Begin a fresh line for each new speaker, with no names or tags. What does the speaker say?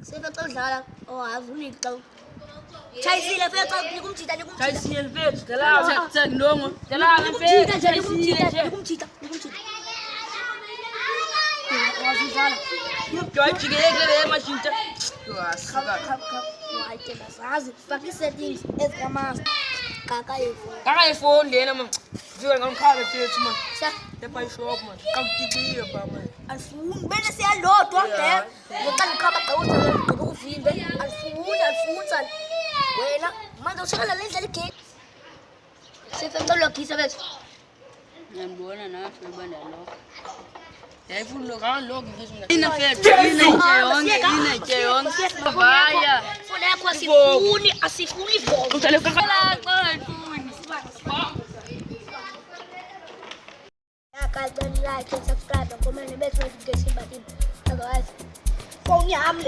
Sebetodlala awavulika. Chayisile mfethu nikumjita nikumjita.
Chayisile mfethu dala sekundongo. Dala mfethu
Nikumjita nikumjita. Wazidlala.
Jwajikele emashinta. Wasuka.
Wayitela sazi faka settings ezikamazi. Kaka ifoni.
Kaka ifoni lena mama. Fika ngamkhaba mfethu mama.
Sa
Tepa ishop mama. Kamtibile ba mama.
alifuni bene siyalodwa ngeke. Ngoqala ukhaba gqawuza ngeke ukuvimbe. Alifuni sana. Wena manje ushakala lendlela igate. Sefecela khisa bethu.
Ngiyambona nathi ubanda lokho.
Yayifuna lo kanti ngizwe
Ina mfethu, ina nje yonke. Vaya.
Funa yakho asifuni vovo.
Uthale kaka.
Guys, don't like and subscribe and comment and make notification button. Otherwise, phone yami.